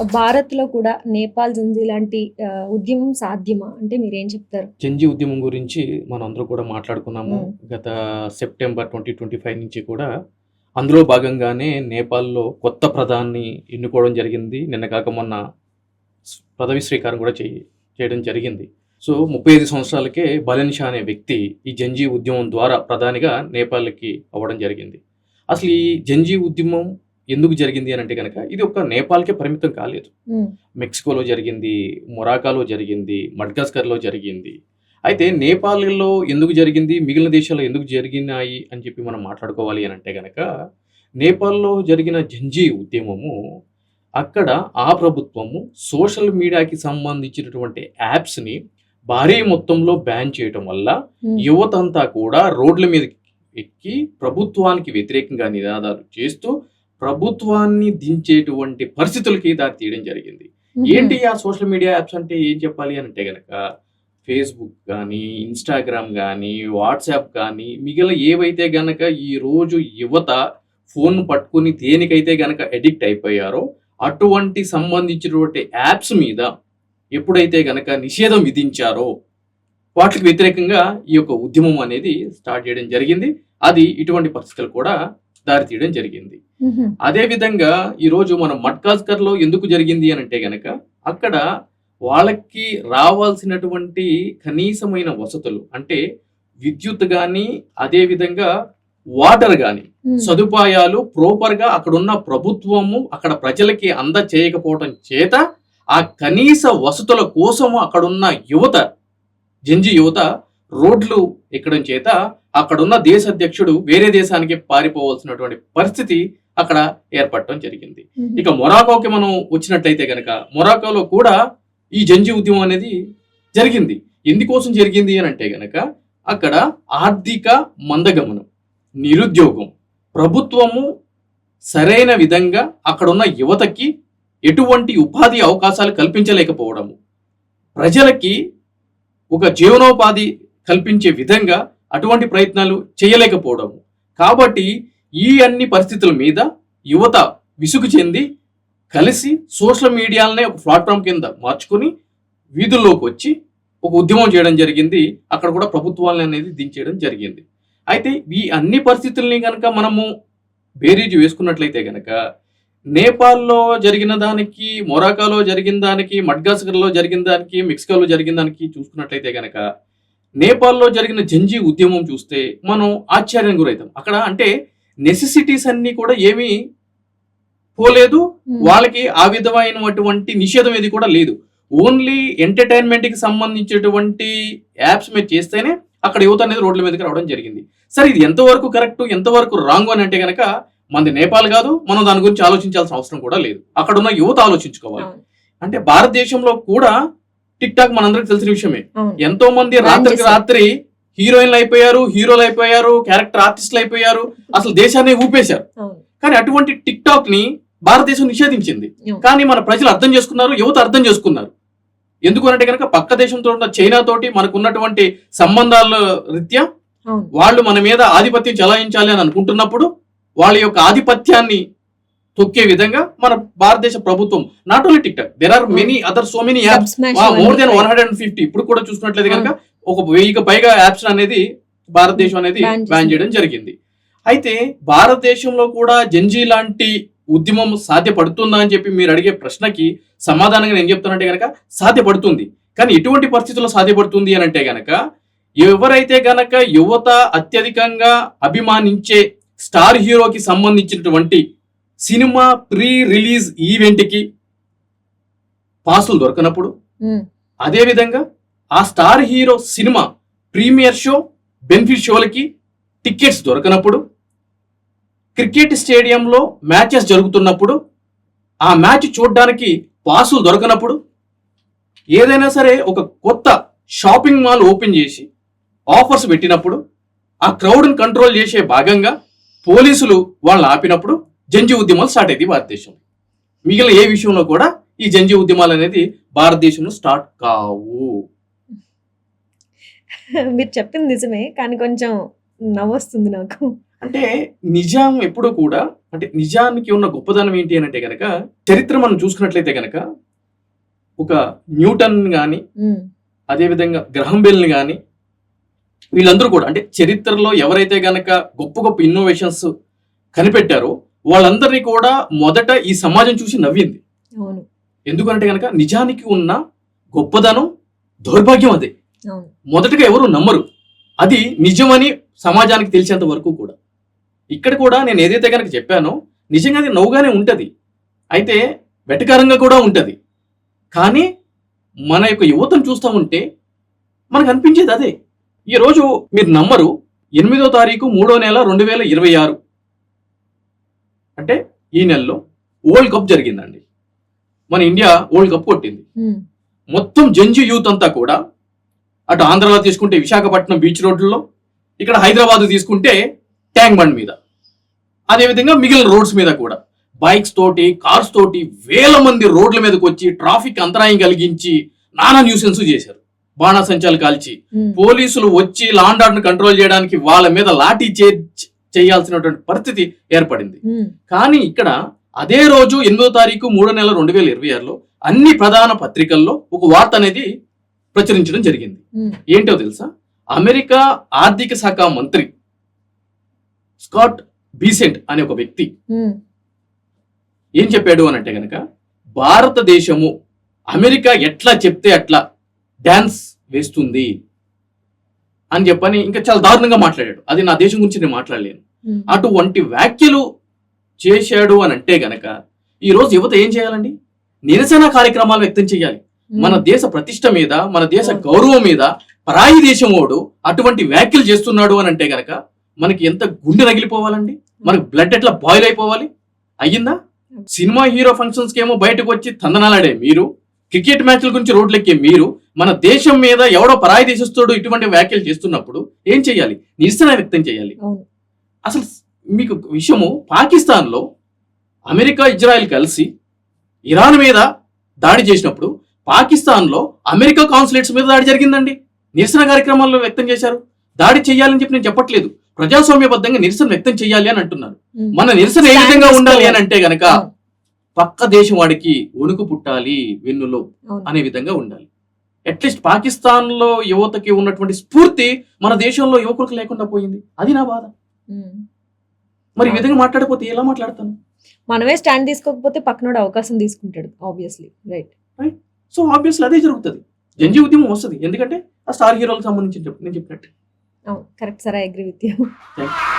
భారత్‌లో కూడా నేపాల్ జంజీ లాంటి ఉద్యమం సాధ్యమా? అంటే మీరేం చెప్తారు? జంజీ ఉద్యమం గురించి మనందరూ కూడా మాట్లాడుకున్నాము. హ్మ్. గత సెప్టెంబర్ 2025 నుంచి కూడా అందులో భాగంగానే నేపాల్‌లో కొత్త ప్రధాని ఎన్నుకోవడం జరిగింది. నిన్న కాక మొన్న పదవి స్వీకారం కూడా చేయడం జరిగింది. సో, 35 సంవత్సరాలకే బలెన్ షా అనే వ్యక్తి ఈ జంజీ ఉద్యమం ద్వారా ప్రధానిగా నేపాల్‌కి అవ్వడం జరిగింది. అసలు ఈ జంజీ ఉద్యమం ఎందుకు జరిగింది అనంటే గనక ఇది ఒక్క నేపాల్‌కే పరిమితం కాలేదు. హ్మ్. మెక్సికోలో జరిగింది, మొరాకాలో జరిగింది, మడగాస్కర్‌లో జరిగింది. అయితే నేపాల్‌లో ఎందుకు జరిగింది? మిగిలిన దేశాల్లో ఎందుకు జరిగినాయి అని చెప్పి మనం మాట్లాడుకోవాలి అనంటే గనక, నేపాల్‌లో జరిగిన జంజీ ఉద్యమము, అక్కడ ఆ ప్రభుత్వము సోషల్ మీడియాకి సంబంధించినటువంటి యాప్స్‌ని భారీ మొత్తంలో బ్యాన్ చేయటం వల్ల, హ్మ్. యువతంతా కూడా రోడ్ల మీదకి ఎక్కి ప్రభుత్వానికి వ్యతిరేకంగా నినాదాలు చేస్తూ, ప్రభుత్వాన్ని దించేటువంటి పరిస్థితులకి దారి తీయడం జరిగింది. హుహు. ఏంటి ఆ సోషల్ మీడియా యాప్స్ అంటే ఏం చెప్పాలి అనంటే గనక, ఫేస్‌బుక్ గానీ, ఇన్‌స్టాగ్రామ్ గానీ, వాట్సాప్ గానీ, మిగిలిన ఏవైతే గనక ఈరోజు యువత ఫోన్ పట్టుకొని దేనికైతే గనక అడిక్ట్ అయిపోయారో, అటువంటి సంబంధించినటువంటి యాప్స్ మీద ఎప్పుడైతే గనక నిషేధం విధించారో, వాటికి వ్యతిరేకంగా ఈ యొక్క ఉద్యమం అనేది స్టార్ట్ చేయడం జరిగింది. అది ఇటువంటి పరిస్థితులు కూడా దారి తీయడం జరిగింది. హుహు. అదే విధంగా ఈరోజు మనం మడ్గాస్కర్‌లో ఎందుకు జరిగింది అనంటే గనక, అక్కడ వాళ్ళకి రావాల్సినటువంటి కనీసమైన వసతులు అంటే విద్యుత్ గాని, అదే విధంగా వాటర్ గాని, హ్మ్. సదుపాయాలు ప్రాపర్‌గా అక్కడున్న ప్రభుత్వము అక్కడ ప్రజలకి అందచేయకపోవటం చేత, ఆ కనీస వసతుల కోసము అక్కడున్న యువత, జంజీ యువత రోడ్లు ఎక్కడం చేత అక్కడున్న దేశాధ్యక్షుడు వేరే దేశానికి పారిపోవాల్సినటువంటి పరిస్థితి అక్కడ ఏర్పడటం జరిగింది. హుహు. ఇక మొరాకోకి మనం వచ్చినట్లయితే గనక, మొరాకోలో కూడా ఈ జంజీ ఉద్యమం అనేది జరిగింది. ఎందుకోసం జరిగింది అనంటే గనక, అక్కడ ఆర్థిక మందగమనం, నిరుద్యోగం, ప్రభుత్వము సరైన విధంగా అక్కడున్న యువతకి ఎటువంటి ఉపాధి అవకాశాలు కల్పించలేకపోవడము, ప్రజలకి ఒక జీవనోపాధి కల్పించే విధంగా అటువంటి ప్రయత్నాలు చేయలేకపోవడము. కాబట్టి ఈ అన్ని పరిస్థితుల మీద యువత విసుగు చెంది కలిసి సోషల్ మీడియాలనే ఒక ప్లాట్‌ఫార్మ్ కింద మార్చుకొని వీధుల్లోకి వచ్చి ఒక ఉద్యమం చేయడం జరిగింది. అక్కడ కూడా ప్రభుత్వాలని అనేది దించేయడం జరిగింది. అయితే ఈ అన్ని పరిస్థితుల్ని గనక మనము బేరీజు వేసుకున్నట్లయితే గనక, నేపాల్‌లో జరిగిన దానికి, మొరాకాలో జరిగిన దానికి, మడ్గాస్కర్‌లో జరిగిన దానికి, మెక్సికోలో జరిగిన దానికి చూసుకున్నట్లయితే గనక, నేపాల్‌లో జరిగిన జంజీ ఉద్యమం చూస్తే మనం ఆశ్చర్యానికి గురైతాం. అక్కడ అంటే నెసెసిటీస్ అన్నీ కూడా ఏమీ పోలేదు. హ్మ్. వాళ్ళకి ఆ విధమైనటువంటి నిషేధం ఏది కూడా లేదు. ఓన్లీ ఎంటర్‌టైన్‌మెంట్‌కి సంబంధించేటువంటి యాప్స్ మీద చేస్తేనే అక్కడ యువత అనేది రోడ్ల మీదకి రావడం జరిగింది. సరే ఇది ఎంతవరకు కరెక్టు, ఎంతవరకు రాంగు అని అంటే గనక మనది నేపాల్ గాదు. మనం దాని గురించి ఆలోచించాల్సిన అవసరం కూడా లేదు. అక్కడున్న యువత ఆలోచించుకోవాలి. అవును. అంటే భారతదేశంలో కూడా టిక్ టాక్ మనందరికి తెలిసిన విషయమే. అవును. ఎంతో మంది బ్యాన్ రాత్రికి చేశారు. రాత్రి హీరోయిన్‌లయిపోయారు, హీరోలయిపోయారు, క్యారెక్టర్ ఆర్టిస్ట్‌లయిపోయారు. అసలు దేశాన్నే ఊపేశారు. అవును. కానీ అటువంటి టిక్ టాక్‌ని భారతదేశం నిషేధించింది. అవును. కానీ మన ప్రజలు అర్థం చేసుకున్నారు, యువత అర్థం చేసుకున్నారు. ఎందుకు అనంటే గనక పక్క దేశంతో ఉన్న చైనా తోటి మనకున్నటువంటి సంబంధాల రీత్యా అవును. వాళ్ళు మన మీద ఆధిపత్యం చెలాయించాలి అని అనుకుంటున్నప్పుడు, వాళ్ళ యొక్క ఆధిపత్యాన్ని తొక్కే విధంగా మన భారతదేశ ప్రభుత్వం not only TikTok, there are many other so many dub apps, smash more ఇవన్నీ దెన్ పై 150 ఇప్పుడు కూడా చూసుకున్నట్లయితే గనక ఒక 1000కి పైగా యాప్స్ అనేది భారతదేశం అనేది బ్యాన్ బ్యాన్ చేసింది. చేయడం జరిగింది. అయితే భారతదేశంలో కూడా జంజీ లాంటి ఉద్యమం సాధ్యపడుతుందా అని చెప్పి మీరు అడిగే ప్రశ్నకి సమాధానంగా నేను చెప్తానంటే గనక సాధ్యపడుతుంది. కానీ ఎటువంటి పరిస్థితుల్లో సాధ్యపడుతుంది అని అంటే గనక, ఎవరైతే గనక యువత అత్యధికంగా అభిమానించే స్టార్ హీరోకి సంబంధించినటువంటి సినిమా ప్రీ రిలీజ్ ఈవెంట్‌కి పాసులు దొరకనప్పుడు, హ్మ్. అదే విధంగా ఆ star hero cinema premiere show, benefit షోలకి టికెట్స్ దొరకనప్పుడు, క్రికెట్ స్టేడియంలో మ్యాచెస్ జరుగుతున్నప్పుడు, ఆ మ్యాచ్ చూడడానికి పాసులు దొరకనప్పుడు, ఏదైనా సరే ఒక కొత్త షాపింగ్ మాల్ ఓపెన్ చేసి ఆఫర్స్ పెట్టినప్పుడు, ఆ క్రౌడ్‌ని కంట్రోల్ చేసే భాగంగా పోలీసులు వాళ్ళని ఆపినప్పుడు జంజీ ఉద్యమాలు స్టార్ట్ అయ్యింది భారతదేశంలో. మిగిలిన ఏ విషయంలో కూడా ఈ జంజీ ఉద్యమాలు అనేది భారతదేశంలో స్టార్ట్ కావు. మీరు చెప్పింది నిజమే. కానీ కొంచెం నవ్వొస్తుంది నాకు. అంటే నిజం ఎప్పుడు కూడా అంటే నిజానికి ఉన్న గొప్పదనం ఏంటి అని అంటే గనక చరిత్ర మనం చూసుకున్నట్లయితే గనక ఒక న్యూటన్ కానీ ఉమ్, అదేవిధంగా గ్రహం బెల్ని కానీ వీళ్ళందరూ కూడా అంటే చరిత్రలో ఎవరైతే గనక గొప్ప గొప్ప ఇన్నోవేషన్స్ కనిపెట్టారో వాళ్ళందరినీ కూడా మొదట ఈ సమాజం చూసి నవ్వింది. అవును ఎందుకంటే గనక నిజానికి ఉన్న గొప్పదనం దౌర్భాగ్యం అదే. అవును మొదటగా ఎవరు నమ్మరు, అది నిజమని సమాజానికి తెలిసేంత వరకు కూడా. ఇక్కడ కూడా నేను ఏదైతే కనుక చెప్పానో నిజంగా అది నవ్వుగానే ఉంటది, అయితే వెటకారంగా కూడా ఉంటది. కానీ మన యొక్క యువతను చూస్తూ ఉంటే మనకు అనిపించేది అదే. ఈ రోజు మీరు నమ్మరు, 8వ తారీఖు 3వ నెల 2026 అంటే ఈ నెలలో వరల్డ్ కప్ జరిగిందండి. మన ఇండియా వరల్డ్ కప్ కొట్టింది. ఉమ్, మొత్తం జంజి యూత్ అంతా కూడా, అటు ఆంధ్రాలో తీసుకుంటే విశాఖపట్నం బీచ్ రోడ్లలో, ఇక్కడ హైదరాబాద్ తీసుకుంటే ట్యాంక్ బండ్ మీద, అదేవిధంగా మిగిలిన రోడ్స్ మీద కూడా బైక్స్ తోటి కార్స్ తోటి వేల మంది రోడ్ల మీదకి వచ్చి ట్రాఫిక్ అంతరాయం కలిగించి నానా న్యూసెన్స్ చేశారు. బాణాసంచాలు కాల్చి ఉమ్, పోలీసులు వచ్చి లా అండ్ ఆర్డర్ కంట్రోల్ చేయడానికి వాళ్ళ మీద లాఠీ చేయాల్సినటువంటి పరిస్థితి ఏర్పడింది. ఉమ్, కానీ ఇక్కడ అదే రోజు 8వ తారీఖు 3వ నెల 2026లో అన్ని ప్రధాన పత్రికల్లో ఒక వార్త అనేది ప్రచురించడం జరిగింది. ఉమ్, ఏంటో తెలుసా? అమెరికా ఆర్థిక శాఖ మంత్రి స్కాట్ బీసెంట్ అనే ఒక వ్యక్తి ఉమ్, ఏం చెప్పాడు అని అంటే గనక, భారతదేశము అమెరికా ఎట్లా చెప్తే అట్లా డాన్స్ వేస్తుంది అని చెప్పని ఇంకా చాలా దారుణంగా మాట్లాడాడు. అది నా దేశం గురించి నేను మాట్లాడలేను. ఉమ్, అటువంటి వ్యాఖ్యలు చేశాడు అని అంటే గనక ఈ రోజు యువత ఏం చేయాలండి? నిరసన కార్యక్రమాలు వ్యక్తం చేయాలి. ఉమ్, మన దేశ ప్రతిష్ట మీద, మన దేశ గౌరవం మీద పరాయి దేశం వాడు అటువంటి వ్యాఖ్యలు చేస్తున్నాడు అని అంటే గనక మనకి ఎంత గుండె రగిలిపోవాలండి, మనకి బ్లడ్ ఎట్లా బాయిల్ అయిపోవాలి. అయ్యిందా? సినిమా హీరో ఫంక్షన్స్ కి ఏమో బయటకు వచ్చి తందనాలాడే మీరు, క్రికెట్ మ్యాచ్ల గురించి రోడ్లెక్కే మీరు, మన దేశం మీద ఎవడో పరాయి దేశస్తుడు ఇటువంటి వ్యాఖ్యలు చేస్తున్నప్పుడు ఏం చేయాలి? నిరసన వ్యక్తం చేయాలి. అవును అసలు మీకు విషయము, పాకిస్తాన్లో అమెరికా ఇజ్రాయెల్ కలిసి ఇరాన్ మీద దాడి చేసినప్పుడు పాకిస్తాన్లో అమెరికా కాన్సులేట్స్ మీద దాడి జరిగిందండి. నిరసన కార్యక్రమాల్లో వ్యక్తం చేశారు. దాడి చేయాలని చెప్పి నేను చెప్పట్లేదు, ప్రజాస్వామ్యబద్ధంగా నిరసన వ్యక్తం చేయాలి అని అంటున్నాను. ఉమ్, మన నిరసన ఏ విధంగా ఉండాలి అని అంటే గనక అవును, పక్క దేశం వాడికి వణుకు పుట్టాలి వెన్నులో అవును. అనే విధంగా ఉండాలి. అట్లీస్ట్ పాకిస్తాన్ లో యువతకి ఉన్నటువంటి స్ఫూర్తి మన దేశంలో యువకులకు లేకుండా పోయింది. అది నా బాధ. ఉమ్. మరి ఈ విధంగా మాట్లాడకపోతే ఎలా మాట్లాడతాను? మనమే స్టాండ్ తీసుకోకపోతే పక్కనోడు అవకాశం తీసుకుంటాడు ఆబ్వియస్లీ. రైట్. సో ఆబ్వియస్లీ అదే జరుగుతుంది. జంజీ ఉద్యమం వస్తుంది, ఎందుకంటే ఆ స్టార్ హీరోలకు సంబంధించి నేను చెప్పినట్టు. అవును correct sir, I agree with you. Thank you.